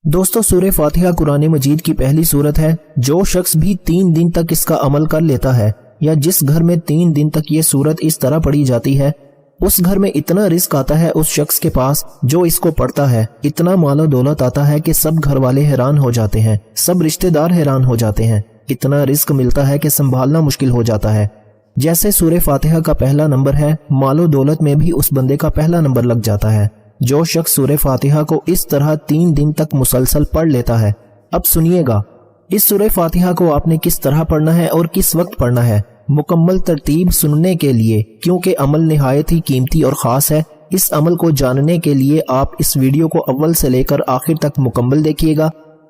دوستو سورہ فاتحہ قرآن مجید کی پہلی سورت ہے۔ جو شخص بھی 3 دن تک اس کا عمل کر لیتا ہے یا جس گھر میں 3 دن تک یہ سورت اس طرح پڑھی جاتی ہے اس گھر میں اتنا رزق آتا ہے اس شخص کے پاس جو اس کو پڑھتا ہے، اتنا مال و دولت آتا ہے کہ سب گھر والے حیران ہو جاتے ہیں، سب رشتہ دار حیران ہو جاتے ہیں، اتنا رزق ملتا ہے کہ سنبھالنا مشکل ہو جاتا ہے۔ جیسے سورہ فاتحہ کا پہلا نمبر ہے، مال و دولت میں بھی اس بندے کا پہلا نمبر لگ جاتا ہے جو شخص سورہ فاتحہ کو اس طرح 3 دن تک مسلسل پڑھ لیتا ہے۔ اب سنیے گا اس سورہ فاتحہ کو آپ نے کس طرح پڑھنا ہے اور کس وقت پڑھنا ہے، مکمل ترتیب سننے کے لیے، کیونکہ عمل نہایت ہی قیمتی اور خاص ہے۔ اس عمل کو جاننے کے لیے آپ اس ویڈیو کو اول سے لے کر آخر تک مکمل دیکھیے گا۔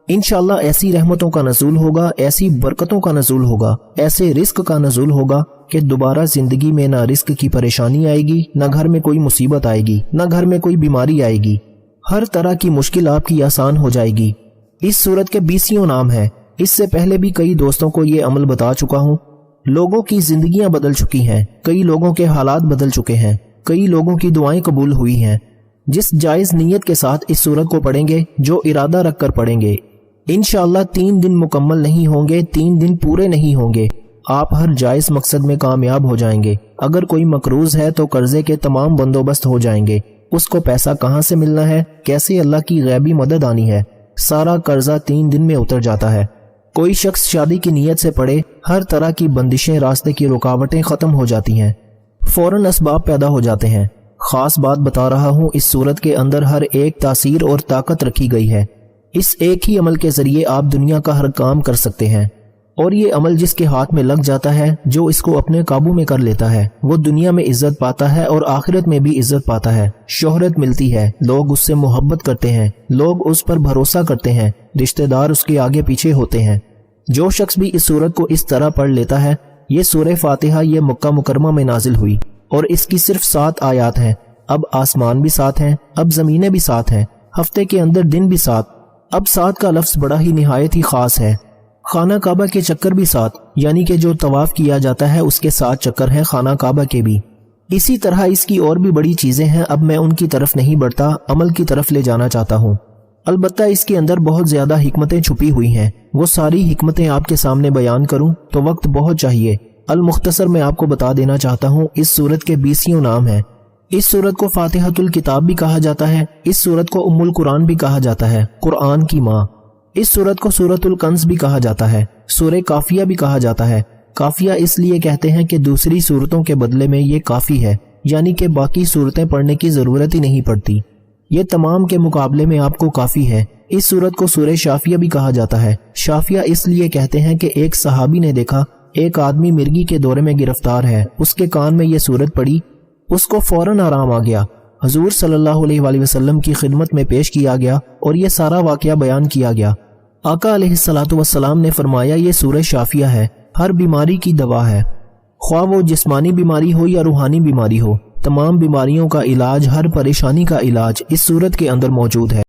انشاءاللہ ایسی رحمتوں کا نزول ہوگا، ایسی برکتوں کا نزول ہوگا، ایسے رزق کا نزول ہوگا کہ دوبارہ زندگی میں نہ رزق کی پریشانی آئے گی، نہ گھر میں کوئی مصیبت آئے گی، نہ گھر میں کوئی بیماری آئے گی، ہر طرح کی مشکل آپ کی آسان ہو جائے گی۔ اس سورت کے 20 نام ہیں۔ اس سے پہلے بھی کئی دوستوں کو یہ عمل بتا چکا ہوں۔ لوگوں کی زندگیاں بدل چکی ہیں، کئی لوگوں کے حالات بدل چکے ہیں، کئی لوگوں کی دعائیں قبول ہوئی ہیں۔ جس جائز نیت کے ساتھ اس سورت کو پڑھیں گے، جو ارادہ رکھ کر پڑھیں گے، انشاءاللہ 3 دن مکمل نہیں ہوں گے، 3 دن پورے نہیں ہوں گے، آپ ہر جائز مقصد میں کامیاب ہو جائیں گے۔ اگر کوئی مقروض ہے تو قرضے کے تمام بندوبست ہو جائیں گے، اس کو پیسہ کہاں سے ملنا ہے، کیسے اللہ کی غیبی مدد آنی ہے، سارا قرضہ 3 دن میں اتر جاتا ہے۔ کوئی شخص شادی کی نیت سے پڑھے، ہر طرح کی بندشیں، راستے کی رکاوٹیں ختم ہو جاتی ہیں، فوراً اسباب پیدا ہو جاتے ہیں۔ خاص بات بتا رہا ہوں، اس صورت کے اندر ہر ایک تاثیر اور طاقت رکھی گئی ہے۔ اس ایک ہی عمل کے ذریعے آپ دنیا کا ہر کام کر سکتے ہیں، اور یہ عمل جس کے ہاتھ میں لگ جاتا ہے، جو اس کو اپنے قابو میں کر لیتا ہے، وہ دنیا میں عزت پاتا ہے اور آخرت میں بھی عزت پاتا ہے، شہرت ملتی ہے، لوگ اس سے محبت کرتے ہیں، لوگ اس پر بھروسہ کرتے ہیں، رشتہ دار اس کے آگے پیچھے ہوتے ہیں۔ جو شخص بھی اس سورت کو اس طرح پڑھ لیتا ہے، یہ سورہ فاتحہ یہ مکہ مکرمہ میں نازل ہوئی اور اس کی صرف 7 آیات ہیں۔ اب آسمان بھی 7 ہیں، اب زمینیں بھی 7 ہیں، ہفتے کے اندر دن بھی 7۔ اب 7 کا لفظ بڑا ہی نہایت ہی خاص ہے۔ خانہ کعبہ کے چکر بھی 7، یعنی کہ جو طواف کیا جاتا ہے اس کے 7 چکر ہیں خانہ کعبہ کے بھی۔ اسی طرح اس کی اور بھی بڑی چیزیں ہیں، اب میں ان کی طرف نہیں بڑھتا، عمل کی طرف لے جانا چاہتا ہوں۔ البتہ اس کے اندر بہت زیادہ حکمتیں چھپی ہوئی ہیں، وہ ساری حکمتیں آپ کے سامنے بیان کروں تو وقت بہت چاہیے۔ المختصر میں آپ کو بتا دینا چاہتا ہوں، اس سورت کے 20 نام ہیں۔ اس سورت کو فاتحۃ الکتاب بھی کہا جاتا ہے، اس سورت کو ام القرآن بھی کہا جاتا ہے، قرآن کی ماں۔ اس سورت کو سورۃ الکنز بھی کہا جاتا ہے، سورہ کافیہ بھی کہا جاتا ہے۔ کافیہ اس لیے کہتے ہیں کہ دوسری سورتوں کے بدلے میں یہ کافی ہے، یعنی کہ باقی سورتیں پڑھنے کی ضرورت ہی نہیں پڑتی، یہ تمام کے مقابلے میں آپ کو کافی ہے۔ اس سورت کو سورہ شافیہ بھی کہا جاتا ہے۔ شافیہ اس لیے کہتے ہیں کہ ایک صحابی نے دیکھا ایک آدمی مرگی کے دورے میں گرفتار ہے، اس کے کان میں یہ سورت پڑی، اس کو فوراً آرام آ گیا، حضور صلی اللہ علیہ وآلہ وسلم کی خدمت میں پیش کیا گیا اور یہ سارا واقعہ بیان کیا گیا۔ آقا علیہ الصلوۃ والسلام نے فرمایا یہ سورہ شافیہ ہے، ہر بیماری کی دوا ہے، خواہ وہ جسمانی بیماری ہو یا روحانی بیماری ہو، تمام بیماریوں کا علاج، ہر پریشانی کا علاج اس سورت کے اندر موجود ہے۔